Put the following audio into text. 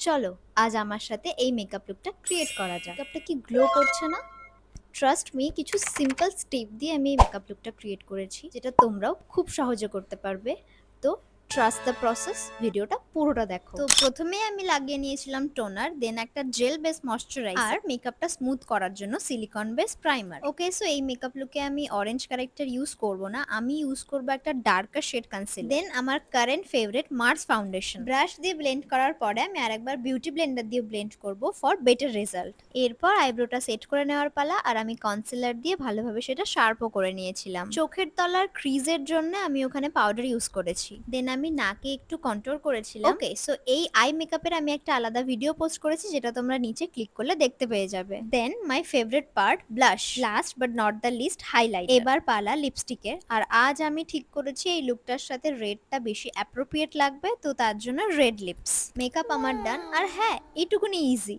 চলো আজ আমার সাথে এই মেকআপ লুকটা ক্রিয়েট করা যাক। মেকআপটা কি গ্লো করছে না? ট্রাস্ট মি, কিছু সিম্পল স্টেপ দিয়ে আমি এই মেকআপ লুকটা ক্রিয়েট করেছি, যেটা তোমরাও খুব সহজে করতে পারবে। তো ট্রাস্ট দ্য প্রসেস, ভিডিওটা পুরোটা দেখো। তো প্রথমে আমি লাগিয়ে নিয়েছিলাম টোনার, দেন একটা জেল বেস ময়শ্চারাইজার আর মেকআপটা স্মুথ করার জন্য সিলিকন বেস প্রাইমার। ওকে, সো এই মেকআপ লুকে আমি অরেঞ্জ ক্যারেক্টার ইউজ করব না, আমি ইউজ করব একটা ডার্কার শেড কনসিলার। দেন আমার current favourite Mars foundation brush দিয়ে ব্লেন্ড করার পরে আমি আরেকবার বিউটি ব্লেন্ডার দিয়ে ব্লেন্ড করব ফর বেটার রেজাল্ট। এরপর আইব্রোটা সেট করে নেওয়ার পালা, আর আমি কনসিলার দিয়ে ভালোভাবে সেটা শার্পও করে নিয়েছিলাম। চোখের তলার ক্রিজের জন্য আমি ওখানে পাউডার ইউজ করেছি। দেন আমি নাকে একটু কন্ট্রোল করেছিলাম। ওকে, সো এই আই মেকআপের আমি একটা আলাদা ভিডিও পোস্ট করেছি, যেটা তোমরা নিচে ক্লিক করলে দেখতে পেয়ে যাবে। Then my favourite part, blush. Last but not the least, highlight. এবার পালা লিপস্টিকের। আর আজ আমি ঠিক করেছি এই লুকটার সাথে রেডটা বেশি অ্যাপ্রোপ্রিয়েট লাগবে, তো তার জন্য রেড লিপস। মেকআপ আমার ডান, আর হ্যাঁ, এইটুকুনি ইজি।